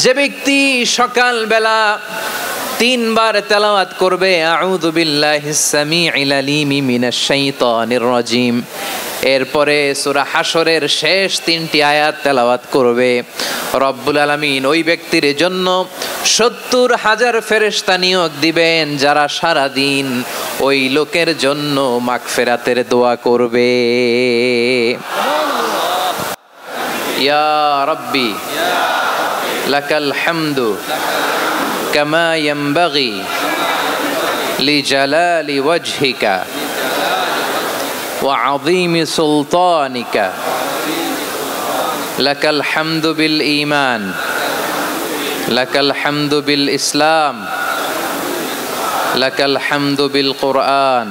যে ব্যক্তি সকাল বেলা 3 বার তেলাওয়াত করবে আউযু বিল্লাহিস সামিউল আলিম মিনাশ শাইতানির রাজিম, এরপরে সূরা হাশরের শেষ 3টি আয়াত তেলাওয়াত করবে, রব্বুল আলামিন ওই ব্যক্তির জন্য 70,000 ফেরেশতা নিয়োগ দিবেন যারা সারা দিন ওই লোকের জন্য মাগফিরাতের দোয়া করবে। ইয়া রাব্বি লাকাল হামদু কামা ইয়ানবাগি লিজালালি ওয়াজহিকা ওয়া আযীমি সুলতানিকা লাকাল হামদু বিল ঈমান লাকাল হামদু বিল ইসলাম লাকাল হামদু বিল কুরআন।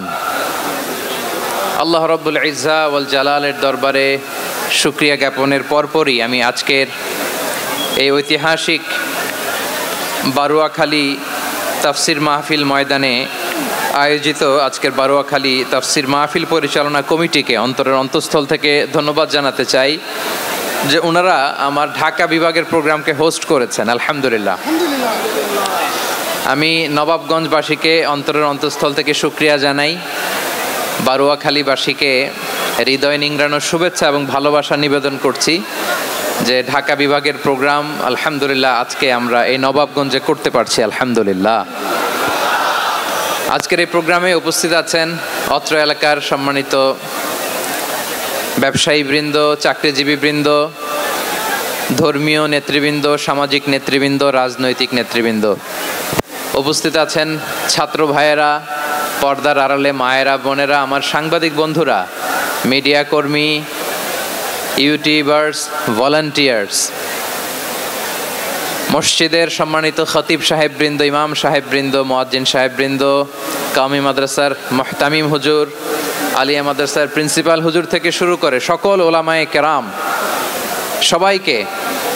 আল্লাহ রাব্বুল ইজ্জা ওয়াল জালালের দরবারে শুকরিয়া জ্ঞাপনের পরপরই আমি আজকের এই ঐতিহাসিক বারুয়াখালী তাফসির মাহফিল ময়দানে আয়োজিত আজকের বারুয়াখালী তাফসির মাহফিল পরিচালনা কমিটিকে অন্তরের অন্তঃস্থল থেকে ধন্যবাদ জানাতে চাই যে ওনারা আমার ঢাকা বিভাগের প্রোগ্রামকে হোস্ট করেছেন। আলহামদুলিল্লাহ। আমি নবাবগঞ্জবাসীকে অন্তরের অন্তঃস্থল থেকে শুকরিয়া জানাই, বারুয়াখালীবাসীকে হৃদয় নিংড়ানো শুভেচ্ছা এবং ভালোবাসা নিবেদন করছি যে ঢাকা বিভাগের প্রোগ্রাম আলহামদুলিল্লাহ আজকে আমরা এই নবাবগঞ্জে করতে পারছি। আলহামদুলিল্লাহ। আজকের এই প্রোগ্রামে উপস্থিত আছেন অত্র এলাকার সম্মানিত ব্যবসায়ী বৃন্দ, চাকরিজীবী বৃন্দ, ধর্মীয় নেতৃবৃন্দ, সামাজিক নেতৃবৃন্দ, রাজনৈতিক নেতৃবৃন্দ। উপস্থিত আছেন ছাত্র ভাইয়েরা, পর্দার আড়ালে মায়েরা, বোনেরা, আমার সাংবাদিক বন্ধুরা, মিডিয়া কর্মী, ইউটিউবার্স, ভলান্টিয়ার্স, মসজিদের সম্মানিত খতিব সাহেববৃন্দ, ইমাম সাহেববৃন্দ, মুয়াজ্জিন সাহেববৃন্দ, কাওমি মাদ্রাসার মুহতামিম হুজুর, আলিয়া মাদ্রাসার প্রিন্সিপাল হুজুর থেকে শুরু করে সকল ওলামায়ে কেরাম, সবাইকে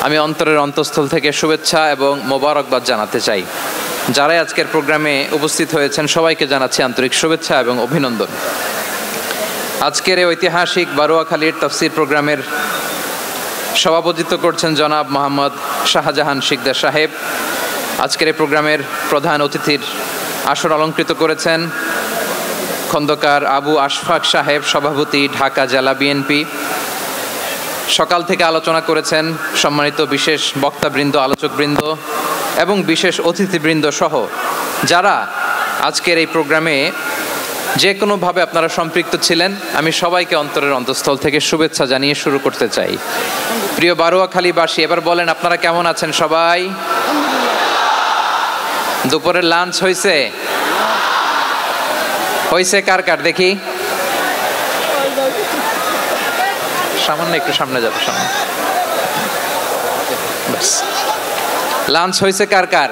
আমি অন্তরের অন্তঃস্থল থেকে শুভেচ্ছা এবং মোবারকবাদ জানাতে চাই। যারাই আজকের প্রোগ্রামে উপস্থিত হয়েছেন সবাইকে জানাচ্ছি আন্তরিক শুভেচ্ছা এবং অভিনন্দন। আজকের এই ঐতিহাসিক বারুয়াখালীর তাফসির প্রোগ্রামের সভাপতিত্ব করছেন জনাব মোহাম্মদ শাহজাহান শিকদার সাহেব। আজকের এই প্রোগ্রামের প্রধান অতিথির আসর অলঙ্কৃত করেছেন খন্দকার আবু আশফাক সাহেব, সভাপতি, ঢাকা জেলা বিএনপি। সকাল থেকে আলোচনা করেছেন সম্মানিত বিশেষ বক্তাবৃন্দ, আলোচকবৃন্দ এবং বিশেষ অতিথিবৃন্দ সহ যারা আজকের এই প্রোগ্রামে যে কোনোভাবে আপনারা সম্পৃক্ত ছিলেন, আমি সবাইকে অন্তরের অন্তঃস্থল থেকে শুভেচ্ছা জানিয়ে শুরু করতে চাই। প্রিয় বারুয়াখালীবাসী, এবার বলেন আপনারা কেমন আছেন সবাই? দুপুরের লাঞ্চ হয়েছে? হয়েছে কার কার দেখি? সামান্য একটু সামনে যাবো, সামনে। লাঞ্চ হয়েছে কার কার?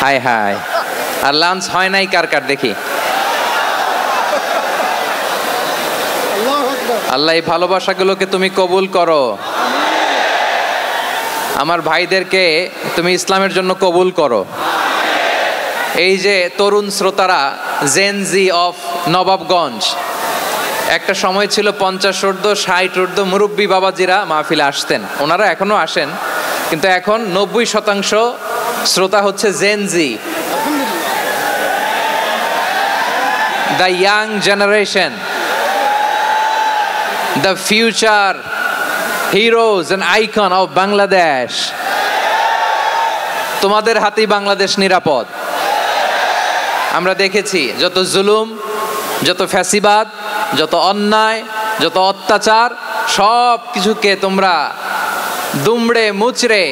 Hi hi. আর লাঞ্চ হয় নাই কার কার দেখি? আল্লাহ এই ভালোবাসাগুলোকে তুমি কবুল করো। আমার ভাইদেরকে তুমি ইসলামের জন্য কবুল করো। এই যে তরুণ শ্রোতারা, জেনজি অফ নবাবগঞ্জ, একটা সময় ছিল 50 ঊর্ধ্ব 60 ঊর্ধ্ব মুরব্বী বাবাজিরা মাহফিলে আসতেন, ওনারা এখনো আসেন, কিন্তু এখন 90% শ্রোতা হচ্ছে Gen Z, the young generation, the future heroes and icon of Bangladesh. তোমাদের হাতেই বাংলাদেশ নিরাপদ। আমরা দেখেছি যত জুলুম, যত ফ্যাসিবাদ, যত অন্যায়, যত অত্যাচার, সব কিছুকে তোমরা দুমড়ে মুচড়ে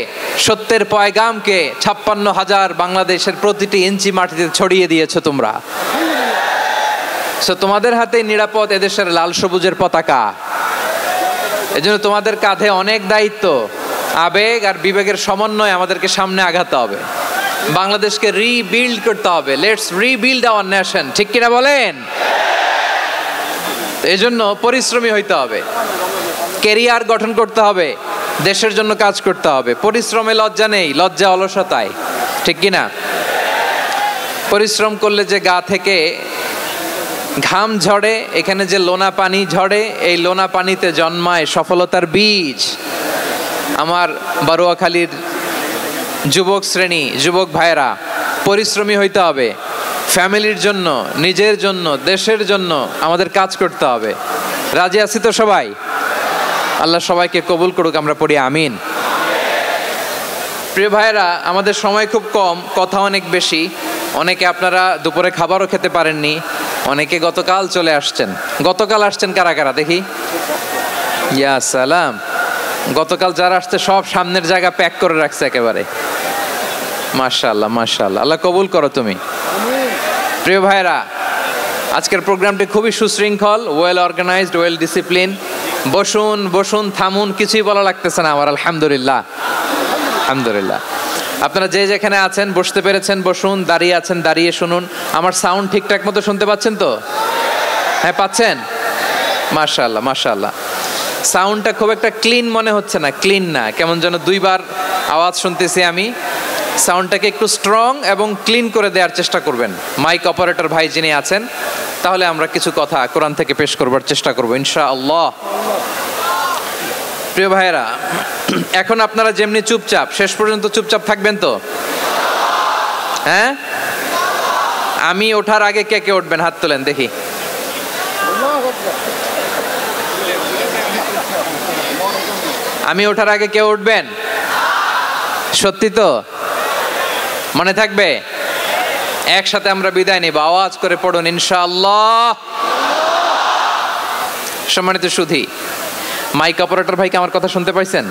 সত্যের পয়গামকে 56,000 বাংলাদেশের প্রতিটি ইঞ্চি মাটিতে ছড়িয়ে দিয়েছো তোমরা। তোমাদের হাতে নিরাপদ এদেশের লাল সবুজের পতাকা। এজন্য তোমাদের কাঁধে অনেক দায়িত্ব, আবেগ আর বিবেকের সমন্বয়ে আমাদেরকে সামনে আগাতে হবে, বাংলাদেশকে রিবিল্ড করতে হবে। লেটস রিবিল্ড আওয়ার নেশন, ঠিক কিনা বলেন? এজন্য পরিশ্রমী হইতে হবে, ক্যারিয়ার গঠন করতে হবে, দেশের জন্য কাজ করতে হবে। পরিশ্রমে লজ্জা নেই, লজ্জা অলসতায়, ঠিক কিনা? পরিশ্রম করলে যে গা থেকে ঘাম ঝরে, এখানে যে লোনা পানি ঝরে, এই লোনা পানিতে জন্মায় সফলতার বীজ। আমার বারুয়াখালীর যুবক শ্রেণী, যুবক ভাইরা, পরিশ্রমী হইতে হবে। ফ্যামিলির জন্য, নিজের জন্য, দেশের জন্য আমাদের কাজ করতে হবে। রাজি আছি তো সবাই? আল্লাহ সবাইকে কবুল করুক, আমরা পড়ি আমিন। প্রিয় ভাইরা, আমাদের সময় খুব কম, কথা অনেক বেশি। অনেকে আপনারা দুপুরে খাবারও খেতে পারেননি, অনেকে গতকাল চলে আসছেন। গতকাল আসছেন কারা কারা দেখি? ইয়া সালাম। গতকাল যারা আসছে সব সামনের জায়গা প্যাক করে রাখছে একেবারে। মাশাআল্লাহ মাশাআল্লাহ, আল্লাহ কবুল করো তুমি। প্রিয় ভাইরা, আজকের প্রোগ্রামটি খুবই সুশৃঙ্খল, ওয়েল অর্গানাইজড, ওয়েল ডিসিপ্লিন। বসুন বসুন, থামুন, কিছুই বলা লাগতেছে না আমার। আলহামদুলিল্লাহ আলহামদুলিল্লাহ। আপনারা যে যেখানে আছেন, বসতে পেরেছেন বসুন, দাঁড়িয়ে আছেন দাঁড়িয়ে শুনুন। আমার সাউন্ড ঠিকঠাক মতো শুনতে পাচ্ছেন তো? হ্যাঁ পাচ্ছেন? মাশাআল্লাহ মাশাআল্লাহ। সাউন্ডটা খুব একটা ক্লিন মনে হচ্ছে না, ক্লিন না, কেমন যেন দুইবার আওয়াজ শুনতেছি আমি। সাউন্ডটাকে একটু স্ট্রং এবং ক্লিন করে দেওয়ার চেষ্টা করবেন মাইক অপারেটর ভাই যিনি আছেন। তাহলে আমরা কিছু কথা কোরআন থেকে পেশ করবার চেষ্টা করবো ইনশাআল্লাহ। প্রিয় ভাইয়েরা, এখন আপনারা যেমনি চুপচাপ, শেষ পর্যন্ত চুপচাপ থাকবেন তো? হ্যাঁ, আমি ওঠার আগে কে কে উঠবেন হাত তোলেন দেখি। আমি ওঠার আগে কে উঠবেন? সত্যি তো? মনে থাকবে? একসাথে আমরা বিদায় নিব, আওয়াজ করে পড়ুন ইনশাআল্লাহ। সম্মানিত সুধী, মাইক অপারেটর ভাইকে আমার কথা শুনতে পাইছেন?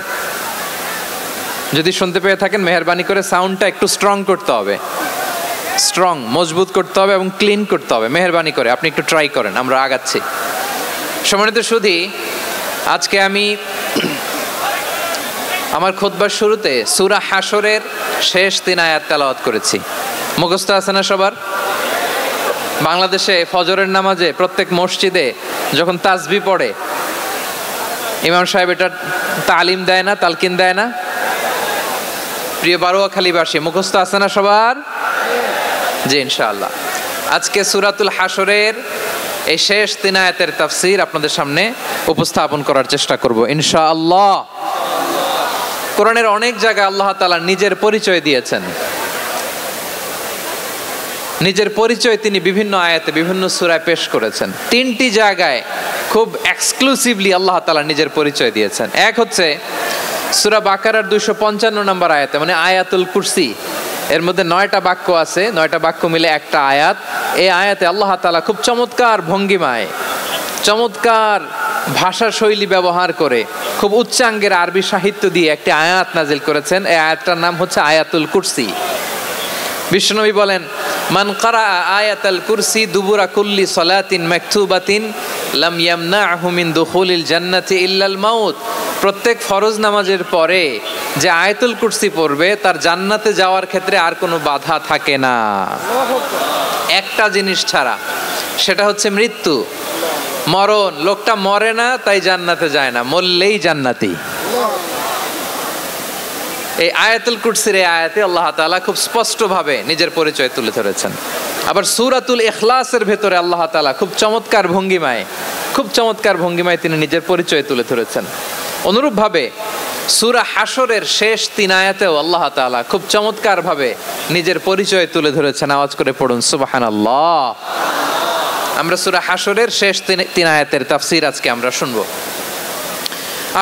যদি শুনতে পেয়ে থাকেন, মেহেরবানি করে সাউন্ডটা একটু স্ট্রং করতে হবে, স্ট্রং মজবুত করতে হবে এবং ক্লিন করতে হবে। মেহেরবানি করে আপনি একটু ট্রাই করেন, আমরা আগাচ্ছি। সম্মানিত সুধী, আজকে আমি আমার খুতবার শুরুতে সূরা হাশরের শেষ 3 আয়াত তেলাওয়াত করেছি। মুখস্থ আছে না সবার? বাংলাদেশে ফজরের নামাজে প্রত্যেক মসজিদে যখন তাসবিহ পড়ে, ইমাম সাহেব এটা তালিম দেয় না, তালকিন দেয় না? প্রিয় বারুয়াখালীবাসী, মুখস্থ আছে না সবার? জি ইনশাআল্লাহ। আজকে সূরাতুল হাশরের এই শেষ 3 আয়াতের তাফসীর আপনাদের সামনে উপস্থাপন করার চেষ্টা করব ইনশাআল্লাহ। কোরআনের অনেক জায়গায় আল্লাহ তাআলা নিজের পরিচয় দিয়েছেন। নিজের পরিচয় তিনি বিভিন্ন আয়াতে বিভিন্ন সূরায় পেশ করেছেন। 3টি জায়গায় খুব এক্সক্লুসিভলি আল্লাহ তাআলা নিজের পরিচয় দিয়েছেন। এক হচ্ছে সূরা বাকারার 255 নম্বর আয়াতে, মানে আয়াতুল কুরসি। এর মধ্যে 9টা বাক্য আছে, 9টা বাক্য মিলে একটা আয়াত। এই আয়াতে আল্লাহ তাআলা খুব চমৎকার ভঙ্গিমায়, চমৎকার ভাষা শৈলী ব্যবহার করে, খুব উচ্চাঙ্গের আরবি সাহিত্য দিয়ে একটি আয়াত নাজিল করেছেন। এই আয়াতটার নাম হচ্ছে আয়াতুল কুরসি। বিশ্বনবী বলেন, মান কারা আয়াতুল কুরসি দুবুরা কুল্লি সালাতিন মাকতুবাতিন লাম ইয়ামনাহু মিন দুখুলিল জান্নাতি ইল্লাল মাউত। প্রত্যেক ফরজ নামাজের পরে যে আয়াতুল কুরসি পড়বে, তার জান্নাতে যাওয়ার ক্ষেত্রে আর কোনো বাধা থাকে না, একটা জিনিস ছাড়া, সেটা হচ্ছে মৃত্যু, মরণ। লোকটা মরে না তাই জান্নাতে যায় না, মরলেই জান্নাতি। এই আয়াতুল কুরসির এই আয়াতে আল্লাহ তাআলা খুব স্পষ্টভাবে নিজের পরিচয় তুলে ধরেছেন। আবার সূরাতুল ইখলাসের ভেতরে আল্লাহ তাআলা খুব চমৎকার ভঙ্গিমায় তিনি নিজের পরিচয় তুলে ধরেছেন। অনুরূপভাবে সূরা হাশরের শেষ 3 আয়াতেও আল্লাহ তাআলা খুব চমৎকারভাবে নিজের পরিচয় তুলে ধরেছেন। আওয়াজ করে পড়ুন সুবহানাল্লাহ। আমরা সূরা হাশরের শেষ 3 আয়াতের তাফসীর আজকে আমরা শুনবো।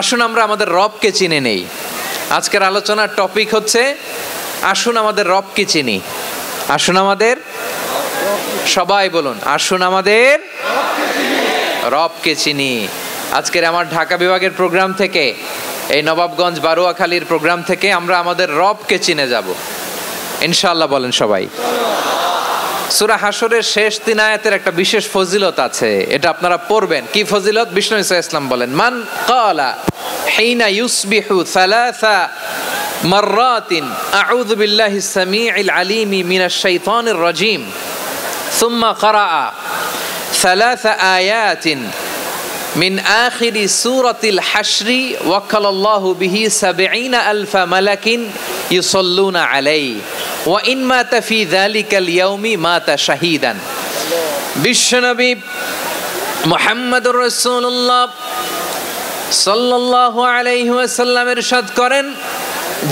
আসুন আমরা আমাদের রবকে চিনে নেই। আজকের আলোচনার টপিক হচ্ছে আসুন আমাদের রবকে চিনি। আসুন আমাদের, সবাই বলুন, আসুন আমাদের রবকে চিনি। আজকের আমার ঢাকা বিভাগের প্রোগ্রাম থেকে, এই নবাবগঞ্জ বারুয়াখালীর প্রোগ্রাম থেকে আমরা আমাদের রবকে চিনে যাব ইনশাআল্লাহ। বলেন সবাই। সূরা হাশরের শেষ 3 আয়াতের একটা বিশেষ ফজিলত আছে, এটা আপনারা পড়বেন। কি ফজিলত? বিষ্ণু ইসা ইসলাম বলেন, মান ক্বালা হিনা ইউসবিহু সালাসা মাররাতিন আউযু বিল্লাহিস সামিউল আলিম মিনাশ শাইতানির রাজীম সুম্মা ক্বারাআ সালাসা আয়াতিন মিন আখিরি সূরাতিল হাশরি ওয়াক্কালাল্লাহু বিহি ৭০,০০০ মালাকিন ইউসাল্লুনা আলাইহি ওয়া ইন মাতা ফি যালিকাল ইয়াউমি মাতা শাহীদান। বিশ্বনবী মুহাম্মদুর রাসূলুল্লাহ সাল্লাল্লাহু আলাইহি ওয়াসাল্লাম ইরশাদ করেন,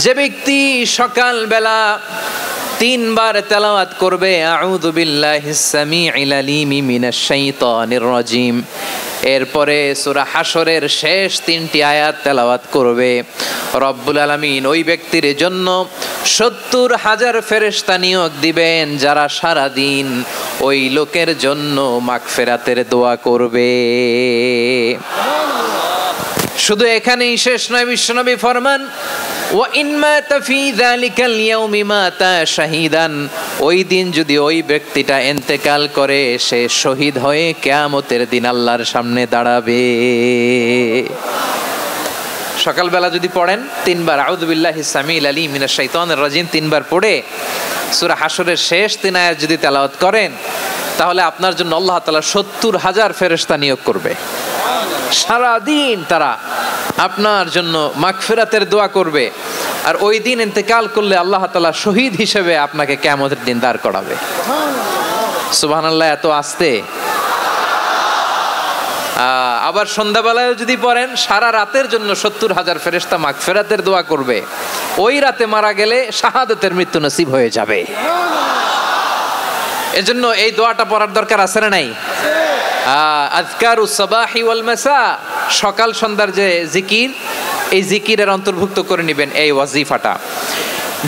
যে ব্যক্তি সকালবেলা 3 বার তেলাওয়াত করবে আউযু বিল্লাহিস সামিউল আলিম মিনাশ শাইতানির রাজিম, এরপরে সূরা হাশরের শেষ 3টি আয়াত তেলাওয়াত করবে, রব্বুল আলামিন ওই ব্যক্তির জন্য 70,000 ফেরেশতা নিয়োগ দিবেন যারা সারা দিন ওই লোকের জন্য মাগফিরাতের দোয়া করবে। শুধু এখানেই শেষ নয়, বিশ্বনবী ফরমান ওয়া ইন মাতা ফি যালিকাল ইয়াউমি মাতা শাহীদান, ওই দিন যদি ওই ব্যক্তিটা ইন্তেকাল করে সে শহীদ হয়ে কিয়ামতের দিন আল্লাহর সামনে দাঁড়াবে। সকালবেলা যদি পড়েন 3 বার আউযু বিল্লাহিস সামিউল আলিম মিনাশ শাইতানির রাজিম 3 বার পড়ে সূরা হাশরের শেষ 3 আয়াত যদি তেলাওয়াত করেন, তাহলে আপনার জন্য আল্লাহ তাআলা 70,000 ফেরেশতা নিয়োগ করবে। সারা দিন তারা আপনার জন্য মাগফিরাতের দোয়া করবে, আর ওই দিন ইন্তেকাল করলে আল্লাহ তাআলা শহীদ হিসেবে আপনাকে কিয়ামতের দিন দাঁড় করাবে। সুবহানাল্লাহ, এত আস্তে। আবার সন্ধ্যাবেলায় যদি পড়েন, সারা রাতের জন্য 70,000 ফেরেশতা মাগফিরাতের দোয়া করবে। ওই রাতে মারা গেলে শাহাদাতের মৃত্যু নসিব হয়ে যাবে। এজন্য এই দোয়াটা পড়ার দরকার আছে না নাই? আযকারুস সাবাহি ওয়াল মাসা, সকাল সন্ধ্যার যে জিকির, এই জিকিরের অন্তর্ভুক্ত করে নেবেন এই ওয়াজিফাটা।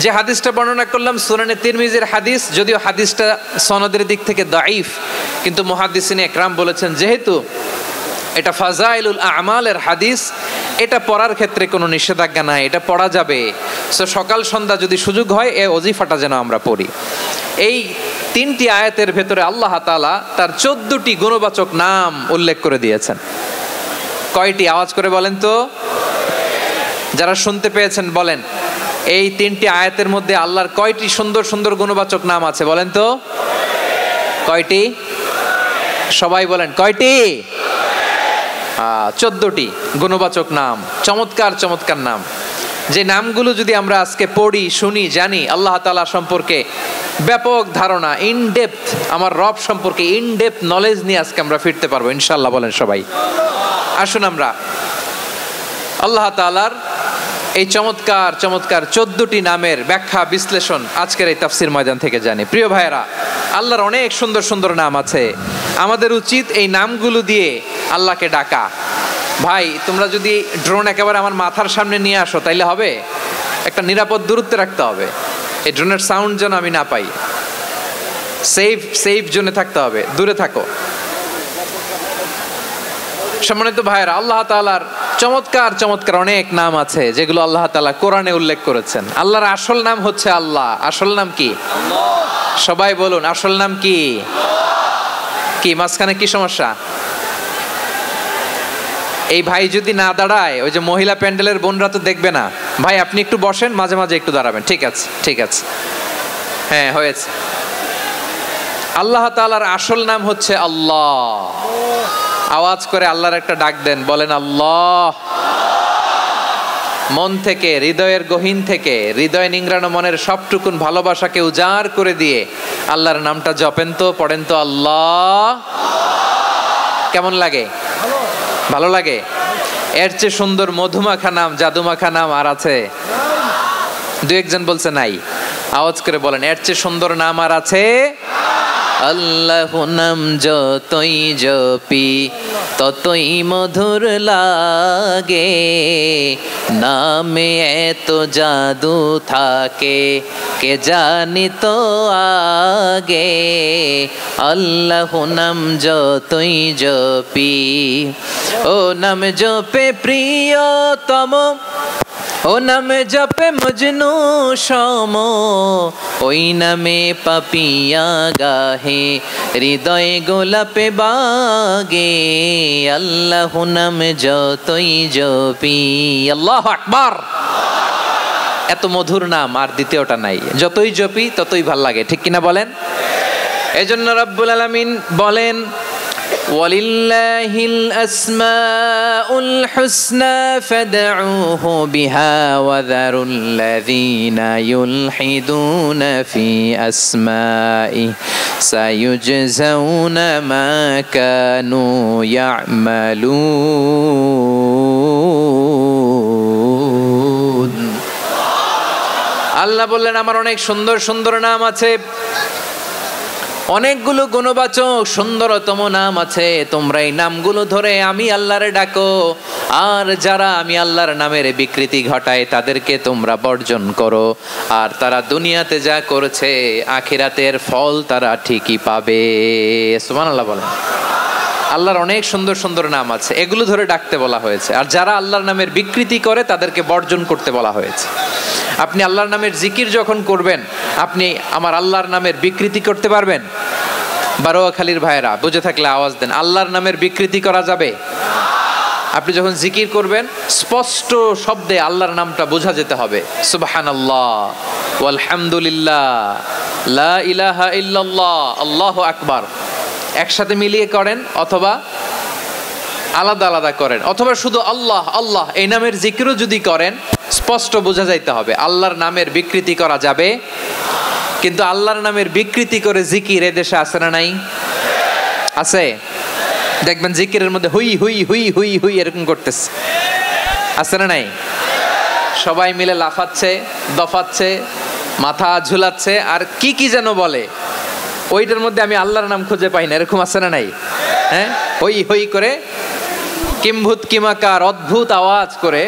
যে হাদিসটা বর্ণনা করলাম সুনানে তিরমিজির হাদিস, যদিও হাদিসটা সনদের দিক থেকে দাঈফ, কিন্তু মুহাদ্দিসিন একরাম বলেছেন যেহেতু এটা ফাজাইলুল আমালের হাদিস, এটা পড়ার ক্ষেত্রে কোনো নিষেধাজ্ঞা নাই, এটা পড়া যাবে। সো সকাল সন্ধ্যা যদি সুযোগ হয় এই ওয়াজিফাটা যেন আমরা পড়ি। এই 3টি আয়াতের ভেতরে আল্লাহ তাআলা তার 14টি গুণবাচক নাম উল্লেখ করে দিয়েছেন। কয়টি? আওয়াজ করে বলেন তো, যারা শুনতে পেয়েছেন বলেন। এই 3টি আয়াতের মধ্যে আল্লাহর কয়টি সুন্দর সুন্দর গুণবাচক নাম আছে বলেন তো? কয়টি? সবাই বলেন কয়টি? 14টি গুণবাচক নাম, চমৎকার চমৎকার নাম। যে নামগুলো যদি আমরা আজকে পড়ি, শুনি, জানি, আল্লাহ তাআলা সম্পর্কে ব্যাপক ধারণা, ইন ডেপথ, আমার রব সম্পর্কে ইন ডেপথ নলেজ নিয়ে আজকে আমরা ফিরতে পারবো ইনশাআল্লাহ। বলেন সবাই। আসুন আমরা আল্লাহ তাআলার এই চমৎকার চমৎকার 14টি নামের ব্যাখ্যা বিশ্লেষণ আজকের এই তাফসীর ময়দান থেকে জানি। প্রিয় ভাইয়েরা, আল্লাহর অনেক সুন্দর সুন্দর নাম আছে। আমাদের উচিত এই নামগুলো দিয়ে আল্লাহকে ডাকা। ভাই, তোমরা যদি ড্রোন একেবারে আমার মাথার সামনে নিয়ে আসো তাইলে হবে? একটা নিরাপদ দূরত্বে রাখতে হবে, এই ড্রোনের সাউন্ড যেন আমি না পাই। সেফ জোনে থাকতে হবে, দূরে থাকো। সম্মানিত ভাইয়েরা, আল্লাহ তাআলার চমৎকার চমৎকার অনেক নাম আছে যেগুলো আল্লাহ তাআলা কোরআনে উল্লেখ করেছেন। আল্লাহর আসল নাম হচ্ছে আল্লাহ। আসল নাম কি? সবাই বলুন, আসল নাম কি? কি মাঝখানে কি সমস্যা? এই ভাই যদি না দাঁড়ায়, ওই যে মহিলা প্যান্ডেলের বোনরা তো দেখবে না। ভাই আপনি একটু বসেন, মাঝে মাঝে একটু দাঁড়াবেন। ঠিক আছে, ঠিক আছে, হ্যাঁ হয়েছে। আল্লাহ তাআলার আসল নাম হচ্ছে আল্লাহ। আওয়াজ করে আল্লাহর একটা ডাক দেন, বলেন আল্লাহ। মন থেকে, হৃদয়ের গহীন থেকে, হৃদয় নিংড়ানো মনের সবটুকুন ভালোবাসাকে উজাড় করে দিয়ে আল্লাহর নামটা জপেন তো, পড়েন তো আল্লাহ। কেমন লাগে? ভালো লাগে? এর চেয়ে সুন্দর মধুমাখা নাম, জাদুমাখা নাম আর আছে? দু একজন বলছে নাই। আওয়াজ করে বলেন, এর চেয়ে সুন্দর নাম আর আছে? আল্লাহ নাম যতই জপি ততই মধুর লাগে, নামে এত জাদু থাকে কে জানি তো আগে। আল্লাহ নাম যতই জপি, ও নাম জপে প্রিয়তম, ও নামে জপে মজনু সম, ওই নামে পাপিয়া গাহে হৃদয়ে গোলাপে বাগে। আল্লাহ নাম যতই জপি। আল্লাহু আকবার। এত মধুর নাম আর দ্বিতীয়টা নাই। যতই জপি ততই ভাল লাগে, ঠিক কিনা বলেন? এজন্য রব্বুল আলামিন বলেন, ওয়ালিল্লাহিল আসমাউল হুসনা ফাদউহু বিহা ওয়া যারুল্লাযীনা ইউলহিদুনা ফি আসমাইহি সায়ুজজাউনা মা কানু ইয়ামালুন। আল্লাহ বললেন আমার অনেক সুন্দর সুন্দর নাম আছে, অনেকগুলো গুণবাচক সুন্দরতম নাম আছে, তোমরা এই নামগুলো ধরে আমি আল্লাহরে ডাকো, আর যারা আমি আল্লাহর নামের বিকৃতি ঘটায় তাদেরকে তোমরা বর্জন করো, আর তারা দুনিয়াতে যা করেছে আখিরাতের ফল তারা ঠিকই পাবে। সুবহানাল্লাহ বলেন। আল্লাহর অনেক সুন্দর সুন্দর নাম আছে, এগুলো ধরে ডাকতে বলা হয়েছে, আর যারা আল্লাহর নামের বিকৃতি করে তাদেরকে বর্জন করতে বলা হয়েছে। আপনি আল্লাহর নামের জিকির যখন করবেন, আপনি আমার আল্লাহর নামের বিকৃতি করতে পারবেন? বারোয়াখালীর ভাইয়েরা বুঝে থাকলে আওয়াজ দেন, আল্লাহর নামের বিকৃতি করা যাবে? আপনি যখন জিকির করবেন স্পষ্ট শব্দে আল্লাহর নামটা বোঝা যেতে হবে। সুবহানাল্লাহ, আলহামদুলিল্লাহ, লা ইলাহা ইল্লাল্লাহ, আল্লাহু আকবার, একসাথে মিলিয়ে করেন অথবা আলাদা আলাদা করেন, অথবা শুধু আল্লাহ আল্লাহ এই নামের জিকিরও যদি করেন স্পষ্ট বোঝা যাইতে হবে। আল্লাহর নামের বিকৃতি করা যাবে, কিন্তু আল্লাহর নামের বিকৃতি করে জিকির এদেশে আছে না নাই? আছে। দেখবেন জিকিরের মধ্যে হুই হুই হুই হুই হুই এরকম করতেছে, আছে না নাই? সবাই মিলে লাফাচ্ছে, দফাচ্ছে, মাথা ঝুলাচ্ছে, আর কি কি যেন বলে, ওইটার মধ্যে আমি আল্লাহর নাম খুঁজে পাই না, এরকম আছে না নাই? হ্যাঁ, হই হই করে কিম্ভূত কিমাকার অদ্ভুত আওয়াজ করে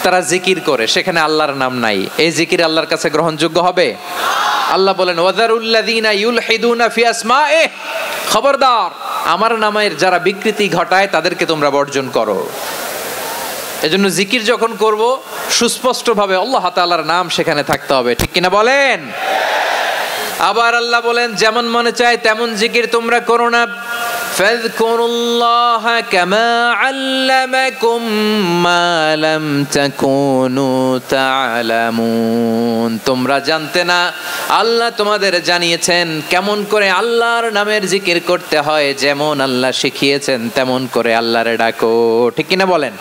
তারা জিকির করে, সেখানে আল্লাহর নাম নাই। এই জিকির আল্লাহর কাছে গ্রহণযোগ্য হবে? আল্লাহ বলেন ওয়াযারুল্লাযীনা ইউলহিদুনা ফি আসমাইহি, খবরদার আমার নামের যারা বিকৃতি ঘটায় তাদেরকে তোমরা বর্জন করো। এজন্য জিকির যখন করব সুস্পষ্টভাবে আল্লাহ তাআলার নাম সেখানে থাকতে হবে, ঠিক কিনা বলেন? আবার আল্লাহ বলেন যেমন মনে চায় তেমন জিকির তোমরা করো না। ফাযকুরুল্লাহা কামা আল্লামাকুম মা লাম তাকুনু তা'লামুন, তোমরা জানতে না, আল্লাহ তোমাদের জানিয়েছেন কেমন করে আল্লাহর নামের জিকির করতে হয়, যেমন আল্লাহ শিখিয়েছেন তেমন করে আল্লাহরে ডাকো, ঠিক কিনা বলেন?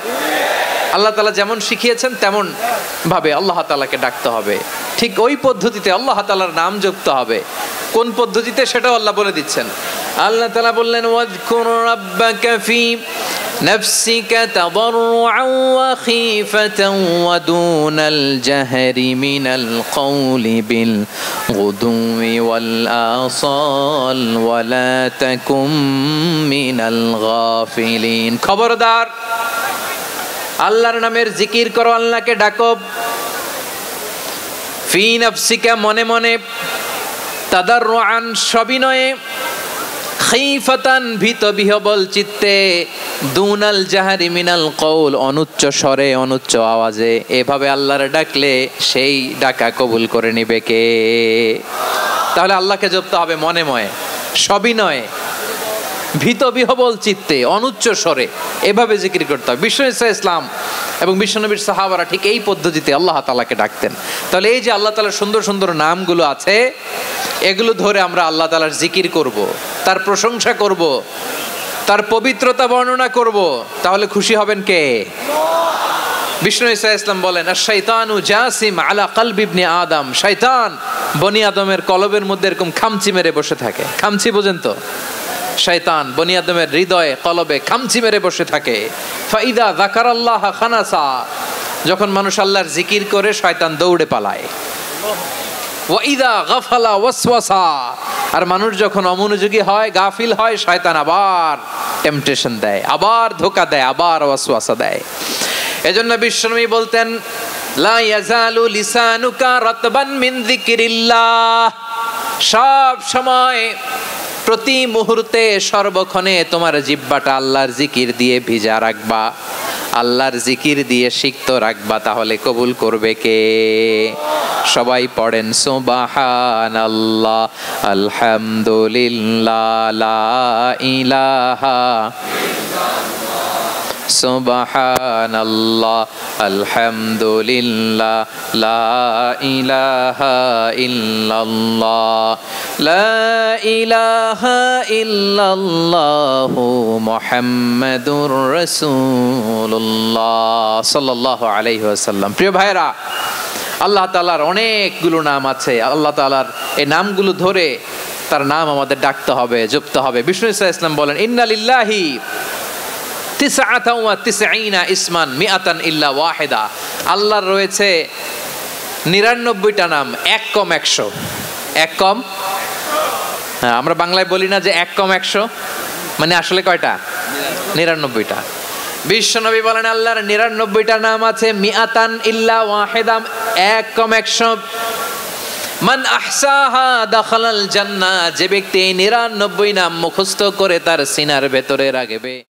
আল্লাহ তাআলা যেমন শিখিয়েছেন তেমন ভাবে আল্লাহ তাআলাকে ডাকতে হবে, ঠিক ওই পদ্ধতিতে আল্লাহ তাআলার নাম জপতে হবে। কোন পদ্ধতিতে সেটাও আল্লাহ বলে দিচ্ছেন। আল্লাহ তাআলা বললেন ওয়াযকুর রাব্বাকা ফি নাফসিকা তাদাররুআন ওয়া খীফাতান ওয়া দুনাল জাহরি মিনাল কওলি বিল গুদুই ওয়াল আসাল ওয়া লা তাকুম মিনাল গাফিলিন, খবরদার আল্লাহর নামের জিকির করো, আল্লাহকে ডাকো। ফি নাফসিকা মনে মনে, তাদাররুআন সবিনয়ে, খীফাতান ভীত বিহবল চিত্তে, দুনাল জাহারি মিনাল কওল অনুচ্চ স্বরে অনুচ্চ আওয়াজে, এভাবে আল্লাহর ডাকলে সেই ডাকা কবুল করে নিবে কে? তাহলে আল্লাহকে জপতে হবে মনে মনে, সবিনয়ে, ভীত বিহবল চিত্তে, অনুচ্চ স্বরে, এভাবে জিকির করতে হবে। বিশ্বনবী ইসলাম এবং বিশ্বনবীর সাহাবারা ঠিক এই পদ্ধতিতে আল্লাহ তাআলাকে ডাকতেন। তাহলে এই যে আল্লাহ তাআলার সুন্দর সুন্দর নামগুলো আছে, এগুলো ধরে আমরা আল্লাহ তাআলার জিকির করব, তার প্রশংসা করব, তার পবিত্রতা বর্ণনা করব, তাহলে খুশি হবেন কে? বিশ্বনবী ইসলাম বলেন আশ-শাইতানু জাসিম আলা কলবি ইবনে আদম, শয়তান বনি আদমের কলবের মধ্যে এরকম খামচি মেরে বসে থাকে। খামচি বোঝেন তো? শয়তান বনি আদমের হৃদয়ে কলবে খামচি মেরে বসে থাকে। ফাইদা যাকারাল্লাহ খানাসা, যখন মানুষ আল্লাহর জিকির করে শয়তান দৌড়ে পালায়। ওয়াইদা গাফালা ওয়াসওয়াসা, আর মানুষ যখন অমনোযোগী হয়, গাফিল হয়, শয়তান আবার টেম্পটেশন দেয়, আবার ধোঁকা দেয়, আবার ওয়াসওয়াসা দেয়। এজন্য বিশ্বনবী বলতেন লা ইয়াজালু লিসানুকা রাতবান মিন যিকরিল্লাহ, সব সময় প্রতি মুহূর্তে সর্বক্ষণে তোমার জিহ্বাটা আল্লাহর জিকির দিয়ে ভিজা রাখবা, আল্লাহর জিকির দিয়ে সিক্ত রাখবা, তাহলে কবুল করবে কে? সবাই পড়েন সুবহানাল্লাহ, আলহামদুলিল্লাহ, লা ইলাহা, সুবহানাল্লাহ, আলহামদুলিল্লাহ, লা ইলাহা ইল্লাল্লাহ, লা ইলাহা ইল্লাল্লাহু মুহাম্মাদুর রাসূলুল্লাহ সাল্লাল্লাহু আলাইহি ওয়াসাল্লাম। প্রিয় ভাইরা, আল্লাহ তাআলার অনেকগুলো নাম আছে। আল্লাহ তাআলার এই নামগুলো ধরে তার নাম আমাদের ডাকতে হবে, জপতে হবে। বিষ্ণু ইসলাম বলেন ইন্না লিল্লাহি তিসআতান ওয়া তিসঈনা ইসমান মিআতান ইল্লা ওয়াহিদা, আল্লাহর রয়েছে 99টা নাম, এক কম 100। এক কম, হ্যাঁ, আমরা বাংলায় বলি না যে এক কম 100, মানে আসলে কয়টা? 99টা। বিশ্বনবী বলেন আল্লাহর 99টা নাম আছে, মিআতান ইল্লা ওয়াহিদা, এক কম 100। মান আহসাহা দাখালাল জান্নাহ, যে ব্যক্তি 99 নাম মুখস্থ করে তার সিনার ভেতরে রাখবে।